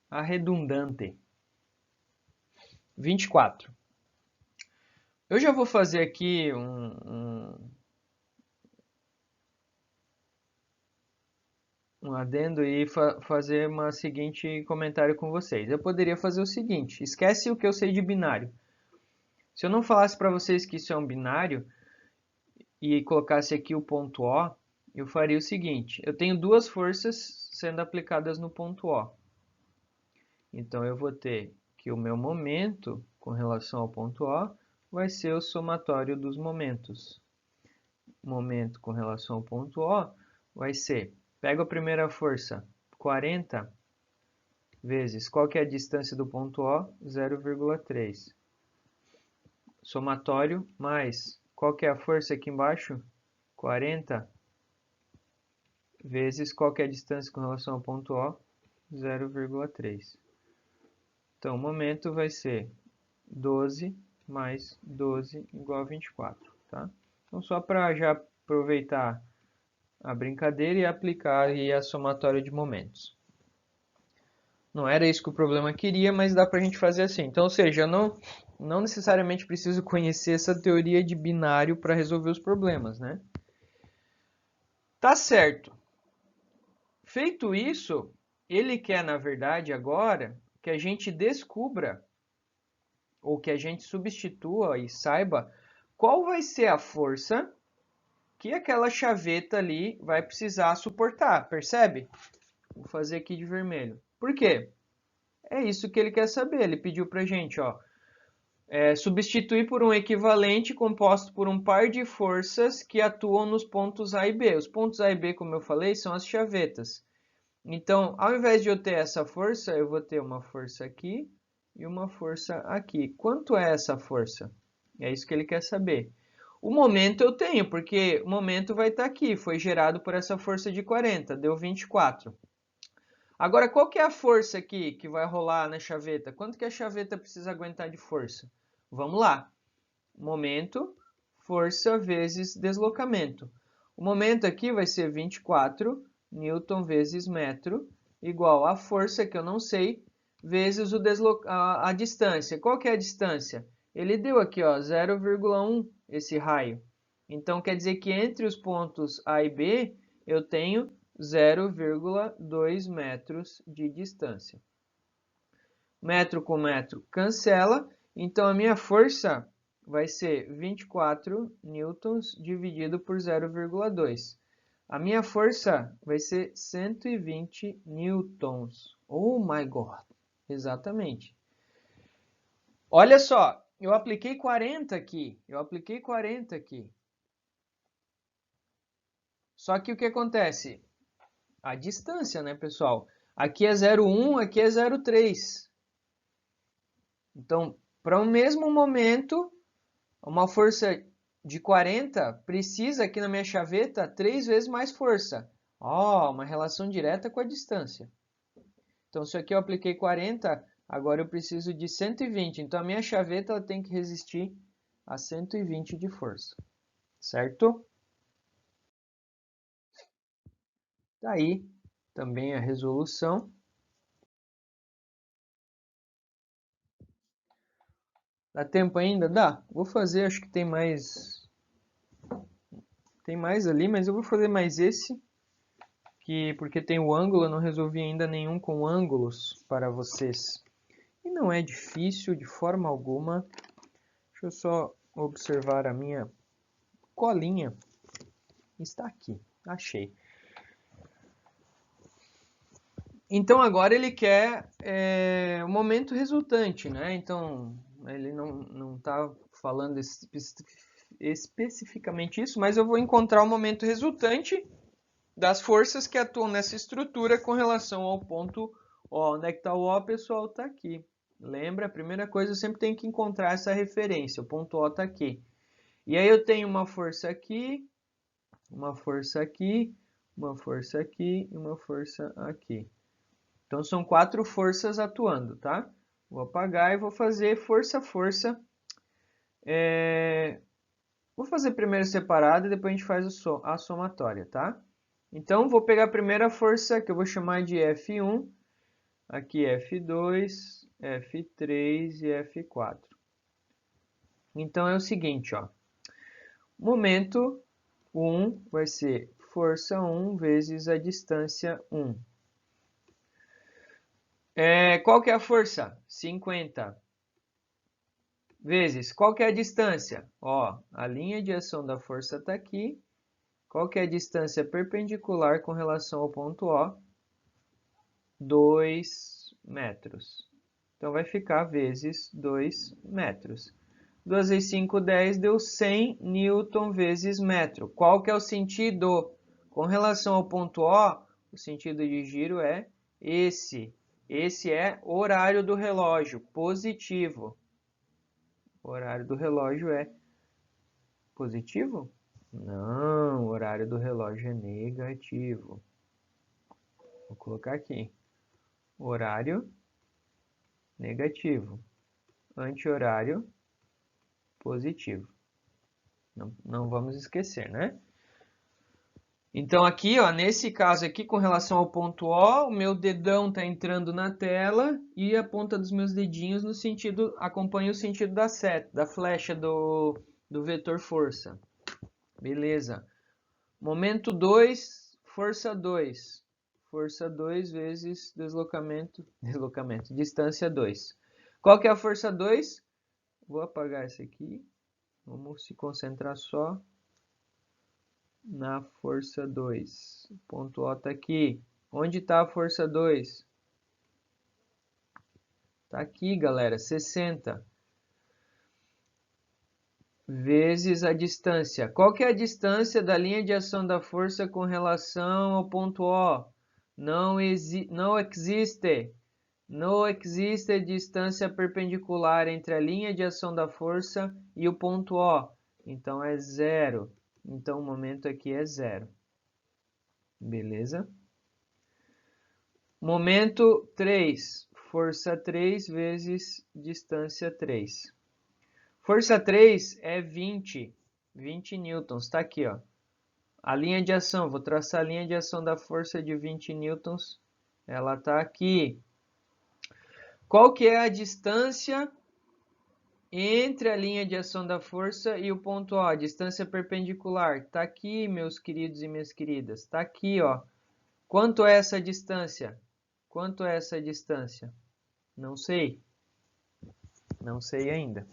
arredundante. 24. Eu já vou fazer aqui um adendo e fazer uma seguinte comentário com vocês. Eu poderia fazer o seguinte, esquece o que eu sei de binário. Se eu não falasse para vocês que isso é um binário e colocasse aqui o ponto O, eu faria o seguinte, eu tenho duas forças sendo aplicadas no ponto O. Então eu vou ter que o meu momento com relação ao ponto O vai ser o somatório dos momentos. Momento com relação ao ponto O vai ser, pego a primeira força, 40 vezes, qual que é a distância do ponto O? 0,3. Somatório mais, qual que é a força aqui embaixo? 40 vezes, qual que é a distância com relação ao ponto O? 0,3. Então, o momento vai ser 12 mais 12 igual a 24, tá? Então, só para já aproveitar a brincadeira e aplicar aí a somatória de momentos. Não era isso que o problema queria, mas dá para a gente fazer assim. Então, ou seja, eu não necessariamente preciso conhecer essa teoria de binário para resolver os problemas, né? Tá certo. Feito isso, ele quer, na verdade, agora que a gente descubra ou que a gente substitua e saiba qual vai ser a força que aquela chaveta ali vai precisar suportar, percebe? Vou fazer aqui de vermelho. Por quê? É isso que ele quer saber. Ele pediu pra gente, ó, substituir por um equivalente composto por um par de forças que atuam nos pontos A e B. Os pontos A e B, como eu falei, são as chavetas. Então, ao invés de eu ter essa força, eu vou ter uma força aqui e uma força aqui. Quanto é essa força? É isso que ele quer saber. O momento eu tenho, porque o momento vai estar aqui. Foi gerado por essa força de 40, deu 24. Agora, qual que é a força aqui que vai rolar na chaveta? Quanto que a chaveta precisa aguentar de força? Vamos lá. Momento, força vezes deslocamento. O momento aqui vai ser 24 Newton vezes metro, igual a força, que eu não sei, vezes a distância. Qual que é a distância? Ele deu aqui, ó, 0,1 esse raio. Então, quer dizer que entre os pontos A e B, eu tenho 0,2 metros de distância. Metro com metro cancela, então a minha força vai ser 24 newtons dividido por 0,2. A minha força vai ser 120 newtons. Oh my God! Exatamente. Olha só, eu apliquei 40 aqui. Só que o que acontece? A distância, né, pessoal? Aqui é 0,1, aqui é 0,3. Então, para o mesmo momento, uma força de 40 precisa aqui na minha chaveta 3 vezes mais força. Ó, uma relação direta com a distância. Então, se aqui eu apliquei 40, agora eu preciso de 120. Então, a minha chaveta ela tem que resistir a 120 de força. Certo? Daí também a resolução. Dá tempo ainda? Dá. Vou fazer, acho que tem mais ali, mas eu vou fazer mais esse, porque tem o ângulo, eu não resolvi ainda nenhum com ângulos para vocês. E não é difícil de forma alguma. Deixa eu só observar a minha colinha. Está aqui, achei. Então agora ele quer o momento resultante, né? Então ele não está falando especificamente isso, mas eu vou encontrar o momento resultante das forças que atuam nessa estrutura com relação ao ponto O. Onde é que está o O, pessoal? Está aqui. Lembra? A primeira coisa, eu sempre tenho que encontrar essa referência. O ponto O está aqui. E aí eu tenho uma força aqui, uma força aqui, uma força aqui e uma força aqui. Então são 4 forças atuando, tá? Vou apagar e vou fazer força, força. Vou fazer primeiro separado e depois a gente faz a somatória, tá? Então vou pegar a primeira força que eu vou chamar de F1, aqui F2, F3 e F4. Então é o seguinte, ó. Momento 1 vai ser força 1 vezes a distância 1. Qual que é a força? 50. Vezes, qual que é a distância? Ó, a linha de ação da força está aqui. Qual que é a distância perpendicular com relação ao ponto O? 2 metros. Então vai ficar vezes 2 metros. 2 vezes 5, 10, deu 100 newton vezes metro. Qual que é o sentido? Com relação ao ponto O, o sentido de giro é esse. Esse é o horário do relógio, positivo. O horário do relógio é positivo? Não, o horário do relógio é negativo. Vou colocar aqui. Horário negativo. Anti-horário positivo. Não vamos esquecer, né? Então aqui, ó, nesse caso aqui, com relação ao ponto O, o meu dedão está entrando na tela e a ponta dos meus dedinhos no sentido, acompanha o sentido da seta, da flecha do vetor força. Beleza. Momento 2, força 2. Força 2 vezes deslocamento, distância 2. Qual que é a força 2? Vou apagar esse aqui. Vamos se concentrar só na força 2. O ponto O está aqui. Onde está a força 2? Está aqui, galera, 60. Vezes a distância. Qual que é a distância da linha de ação da força com relação ao ponto O? Não existe distância perpendicular entre a linha de ação da força e o ponto O. Então é zero. Então o momento aqui é zero. Beleza? Momento 3. Força 3 vezes distância 3. Força 3 é 20 newtons. Está aqui, ó. A linha de ação, vou traçar a linha de ação da força de 20 newtons. Ela está aqui. Qual que é a distância entre a linha de ação da força e o ponto O? A distância perpendicular. Está aqui, meus queridos e minhas queridas. Está aqui, ó. Quanto é essa distância? Quanto é essa distância? Não sei. Não sei ainda.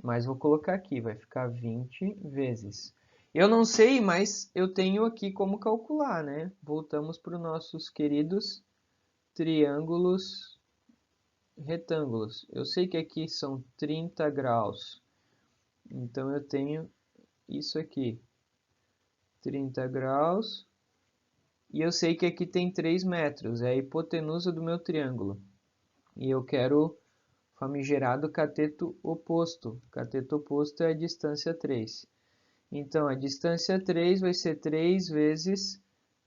Mas vou colocar aqui, vai ficar 20 vezes. Eu não sei, mas eu tenho aqui como calcular, né? Voltamos para os nossos queridos triângulos retângulos. Eu sei que aqui são 30 graus. Então eu tenho isso aqui. 30 graus. E eu sei que aqui tem 3 metros. É a hipotenusa do meu triângulo. E eu quero famigerado cateto oposto. Cateto oposto é a distância 3. Então, a distância 3 vai ser 3 vezes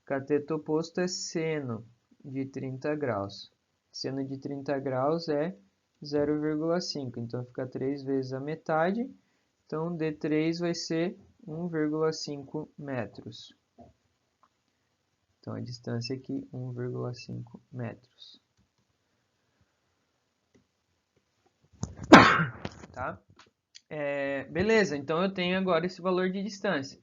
cateto oposto é seno de 30 graus. Seno de 30 graus é 0,5. Então, fica 3 vezes a metade. Então, D3 vai ser 1,5 metros. Então, a distância aqui, 1,5 metros. Tá? Beleza, então eu tenho agora esse valor de distância.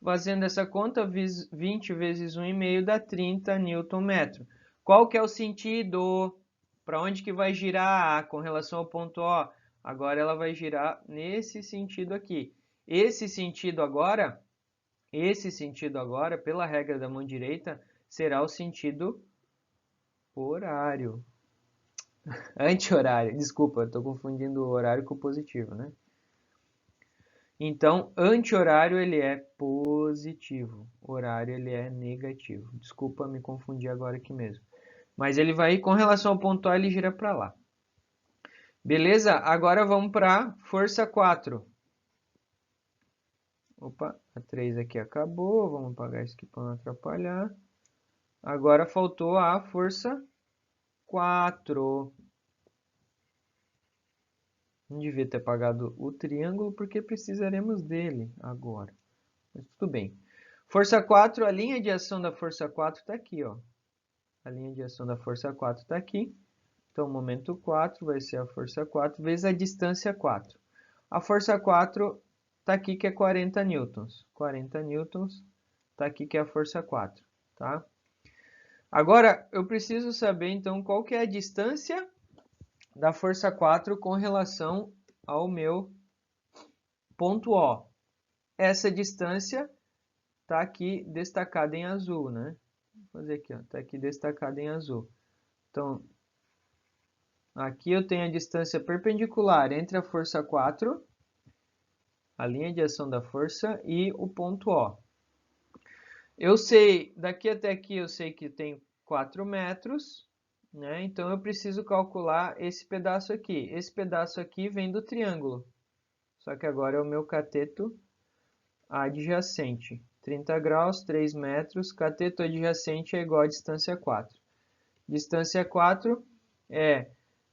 Fazendo essa conta, 20 vezes 1,5 dá 30 Nm. Qual que é o sentido? Para onde que vai girar com relação ao ponto O? Agora ela vai girar nesse sentido aqui. Esse sentido agora, pela regra da mão direita, será o sentido horário. Anti-horário, desculpa, estou confundindo o horário com o positivo, né? Então, anti-horário ele é positivo, horário ele é negativo. Desculpa me confundir agora aqui mesmo. Mas ele vai, com relação ao ponto A, ele gira para lá. Beleza? Agora vamos para força 4. Opa, a 3 aqui acabou. Vamos apagar isso aqui para não atrapalhar. Agora faltou a força 4. Não devia ter apagado o triângulo porque precisaremos dele agora. Mas tudo bem. Força 4, a linha de ação da força 4 está aqui, ó. A linha de ação da força 4 está aqui. Então, o momento 4 vai ser a força 4 vezes a distância 4. A força 4 está aqui, que é 40 newtons. 40 newtons está aqui, que é a força 4. Tá? Agora, eu preciso saber, então, qual que é a distância da força 4 com relação ao meu ponto O. Essa distância está aqui destacada em azul, né? Vou fazer aqui, ó. Está aqui destacada em azul. Então, aqui eu tenho a distância perpendicular entre a força 4, a linha de ação da força, e o ponto O. Eu sei, daqui até aqui eu sei que tem 4 metros, né? Então eu preciso calcular esse pedaço aqui. Esse pedaço aqui vem do triângulo, só que agora é o meu cateto adjacente. 30 graus, 3 metros, cateto adjacente é igual a distância 4. Distância 4 é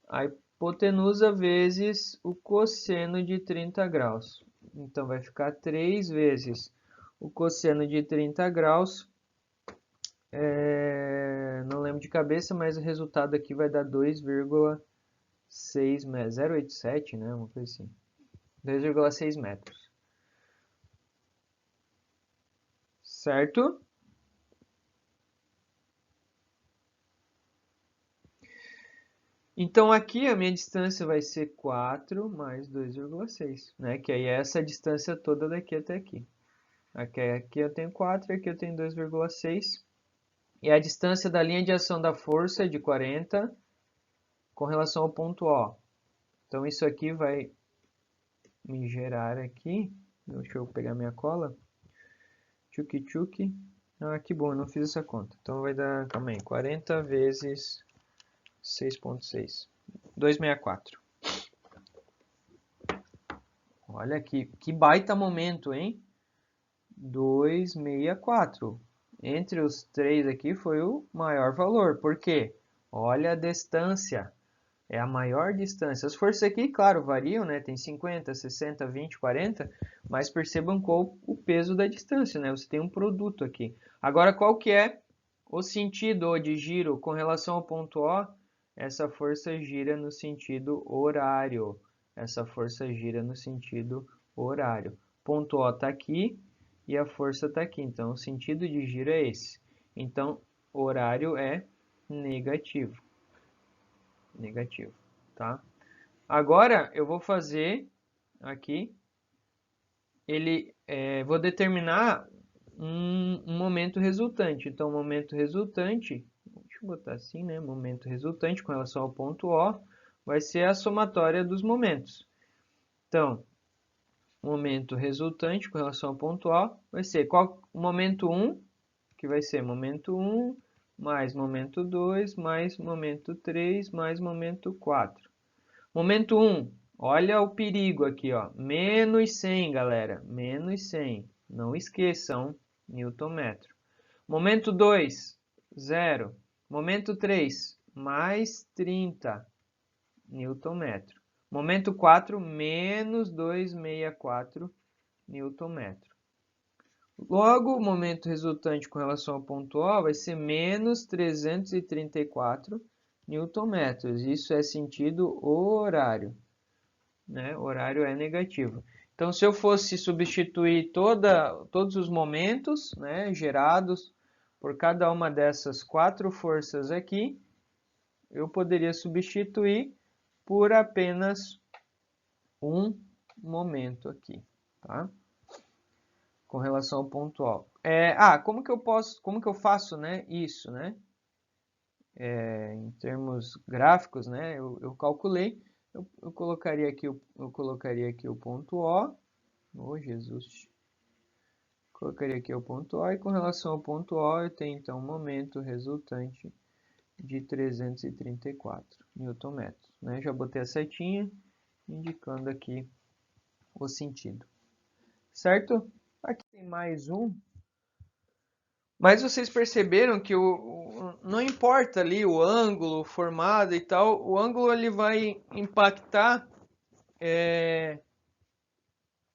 a hipotenusa vezes o cosseno de 30 graus. Então, vai ficar 3 vezes o cosseno de 30 graus. Não lembro de cabeça, mas o resultado aqui vai dar 2,6 metros. 0,87, né? Uma coisa assim. 2,6 metros. certo? Então aqui a minha distância vai ser 4 mais 2,6, né? Que aí é essa distância toda daqui até aqui. Aqui eu tenho 4 e aqui eu tenho 2,6. E a distância da linha de ação da força é de 40 com relação ao ponto O. Então isso aqui vai me gerar aqui. Deixa eu pegar minha cola. Tchuki. Ah, que bom, eu não fiz essa conta. Então vai dar, calma aí, 40 vezes 6,6. 264. Olha que baita momento, hein? 264. Entre os três aqui foi o maior valor. Por quê? Olha a distância. É a maior distância. As forças aqui, claro, variam, né? Tem 50, 60, 20, 40, mas percebam qual o peso da distância, né? Você tem um produto aqui. Agora, qual que é o sentido de giro com relação ao ponto O? Essa força gira no sentido horário. Essa força gira no sentido horário. Ponto O está aqui e a força está aqui. Então, o sentido de giro é esse. Então, horário é negativo. Negativo, tá? Agora, eu vou fazer aqui, vou determinar um momento resultante. Então, o momento resultante, deixa eu botar assim, né? Momento resultante com relação ao ponto O, vai ser a somatória dos momentos. Então, momento resultante com relação ao ponto O vai ser qual? Momento 1, que vai ser momento 1, mais momento 2, mais momento 3, mais momento 4. Momento 1, olha o perigo aqui, ó. Menos 100, galera. Menos 100. Não esqueçam, Newton-metro. Momento 2, 0. Momento 3, mais 30, Newton-metro. Momento 4, menos 264, Newton-metro. Logo, o momento resultante com relação ao ponto O vai ser menos 334 Newton-metros. Isso é sentido horário, né? Horário é negativo. Então, se eu fosse substituir todos os momentos, né, gerados por cada uma dessas quatro forças aqui, eu poderia substituir por apenas um momento aqui, tá? Com relação ao ponto O. Como que eu faço, né, isso, né? Em termos gráficos, né, eu calculei, eu colocaria aqui o ponto O, oh Jesus, colocaria aqui o ponto O, e com relação ao ponto O eu tenho então um momento resultante de 334 Nm, né? Já botei a setinha indicando aqui o sentido, certo? Aqui tem mais um. Mas vocês perceberam que não importa ali o ângulo formado e tal, o ângulo ele vai impactar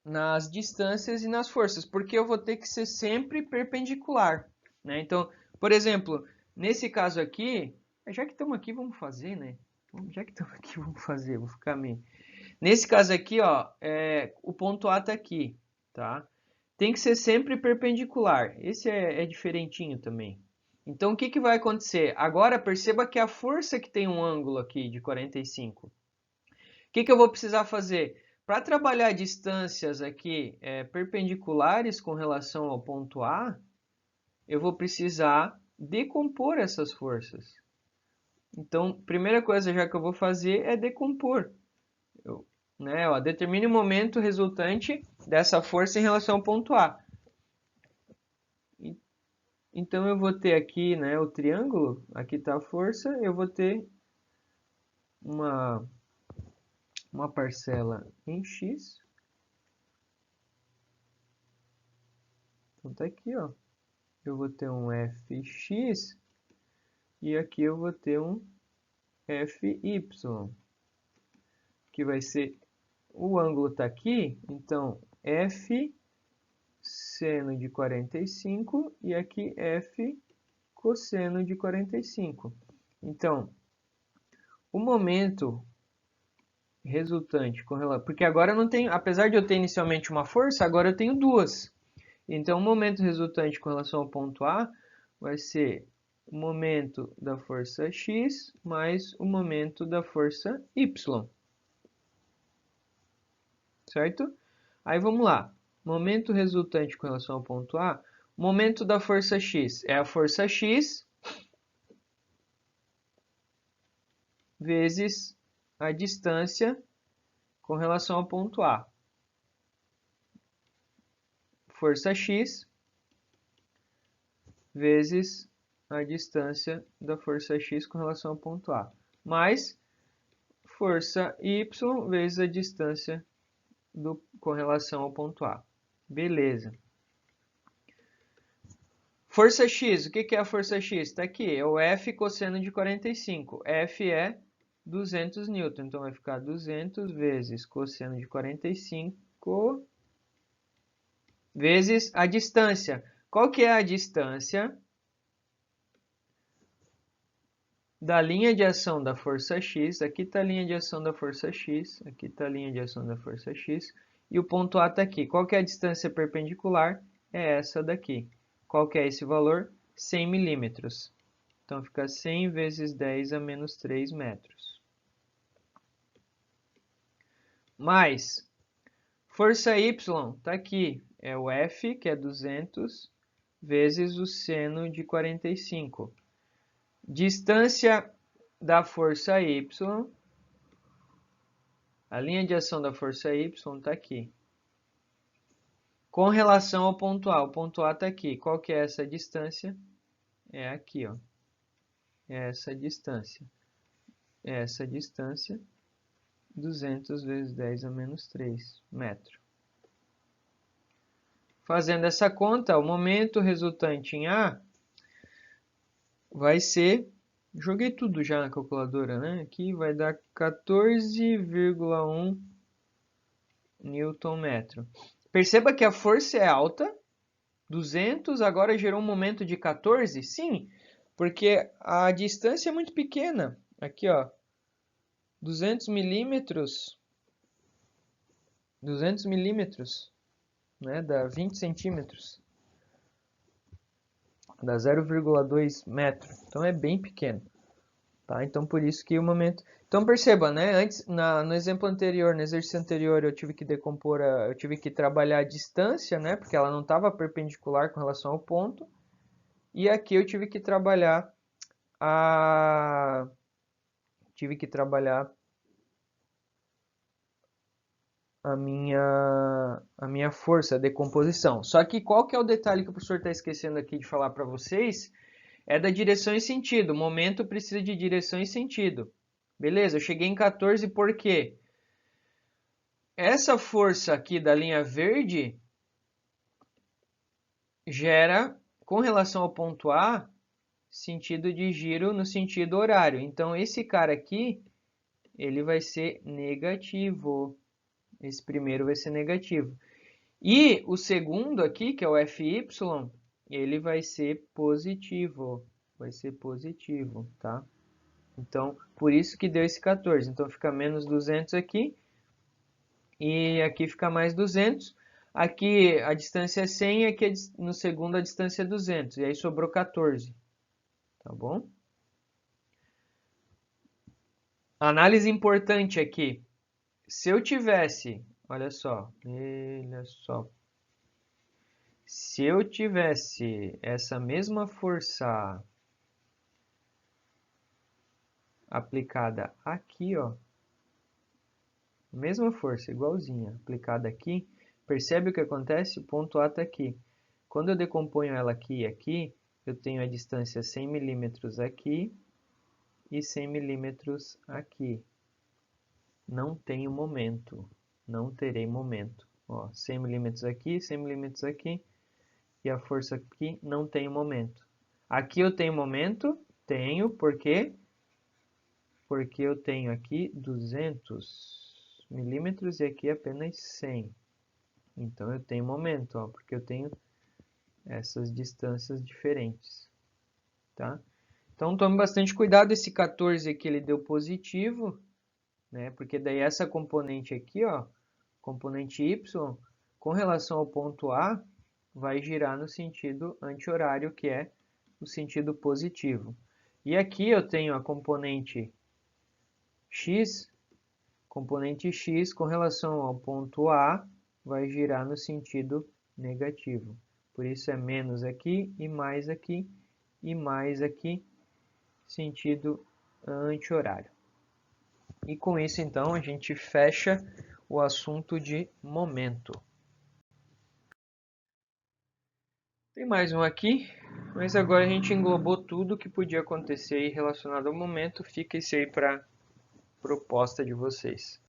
nas distâncias e nas forças, porque eu vou ter que ser sempre perpendicular, né? Então, por exemplo, nesse caso aqui, já que estamos aqui, vamos fazer, né? Já que estamos aqui, vamos fazer, vou ficar meio... Nesse caso aqui, ó, o ponto A está aqui, tá? Tem que ser sempre perpendicular. Esse é diferentinho também. Então, o que vai acontecer? Agora, perceba que a força que tem um ângulo aqui de 45. O que eu vou precisar fazer? Para trabalhar distâncias aqui perpendiculares com relação ao ponto A, eu vou precisar decompor essas forças. Então, primeira coisa já que eu vou fazer é decompor. Determine o momento resultante dessa força em relação ao ponto A. Então, eu vou ter aqui, né, o triângulo, aqui está a força, eu vou ter uma parcela em x. Então, está aqui, ó. Eu vou ter um fx e aqui eu vou ter um fy, que vai ser, o ângulo está aqui, então f seno de 45 e aqui f cosseno de 45. Então, o momento resultante com relação, porque agora eu não tenho, apesar de eu ter inicialmente uma força, agora eu tenho duas. Então, o momento resultante com relação ao ponto A vai ser o momento da força X mais o momento da força Y. Certo? Aí vamos lá. Momento resultante com relação ao ponto A. Momento da força X é a força X vezes a distância com relação ao ponto A. Força X vezes a distância da força X com relação ao ponto A. Mais força Y vezes a distância com relação ao ponto A. Beleza. Força X, o que é a força X? Está aqui, é o F cosseno de 45. F é 200 newton, então vai ficar 200 vezes cosseno de 45 vezes a distância. Qual que é a distância da linha de ação da força X? Aqui está a linha de ação da força X, aqui está a linha de ação da força X, e o ponto A está aqui. Qual que é a distância perpendicular? É essa daqui. Qual que é esse valor? 100 milímetros. Então, fica 100 vezes 10 a menos 3 metros. Mais, força Y está aqui. É o F, que é 200, vezes o seno de 45. Distância da força Y, a linha de ação da força Y está aqui. Com relação ao ponto A, o ponto A está aqui. Qual que é essa distância? É aqui, ó. É essa distância. É essa distância, 200 vezes 10 a menos 3 metros. Fazendo essa conta, o momento resultante em A vai ser, joguei tudo já na calculadora, né? Aqui vai dar 14,1 Nm. Perceba que a força é alta, 200, agora gerou um momento de 14? Sim, porque a distância é muito pequena. Aqui, ó, 200 milímetros, né, dá 20 centímetros, dá 0,2 metro, então é bem pequeno. Tá? Então, por isso que o momento... Então, perceba, né? Antes, no exemplo anterior, no exercício anterior, eu tive que eu tive que trabalhar a distância, né? Porque ela não estava perpendicular com relação ao ponto. E aqui eu tive que trabalhar a... a minha força, a decomposição. Só que qual que é o detalhe que o professor está esquecendo aqui de falar para vocês? É da direção e sentido. O momento precisa de direção e sentido. Beleza, eu cheguei em 14 por quê? Essa força aqui da linha verde gera, com relação ao ponto A, sentido de giro no sentido horário. Então, esse cara aqui, ele vai ser negativo. Esse primeiro vai ser negativo. E o segundo aqui, que é o FY, ele vai ser positivo. Vai ser positivo, tá? Então, por isso que deu esse 14. Então, fica menos 200 aqui. E aqui fica mais 200. Aqui a distância é 100 e aqui no segundo a distância é 200. E aí sobrou 14. Tá bom? Análise importante aqui. Se eu tivesse, olha só. Se eu tivesse essa mesma força aplicada aqui, ó. Mesma força, igualzinha, aplicada aqui. Percebe o que acontece? O ponto A está aqui. Quando eu decomponho ela aqui e aqui, eu tenho a distância 100 milímetros aqui e 100 milímetros aqui. Não tenho momento. Não terei momento. Ó, 100 milímetros aqui, 100 milímetros aqui. E a força aqui não tem momento. Aqui eu tenho momento? Tenho, por quê? Porque eu tenho aqui 200 milímetros e aqui apenas 100. Então eu tenho momento, ó, porque eu tenho essas distâncias diferentes. Tá? Então tome bastante cuidado, esse 14 aqui ele deu positivo, né? Porque daí essa componente aqui, ó, componente Y, com relação ao ponto A, vai girar no sentido anti-horário, que é o sentido positivo. E aqui eu tenho a componente x com relação ao ponto A vai girar no sentido negativo. Por isso é menos aqui, e mais aqui, sentido anti-horário. E com isso, então, a gente fecha o assunto de momento. Tem mais um aqui, mas agora a gente englobou tudo que podia acontecer relacionado ao momento. Fica isso aí para proposta de vocês.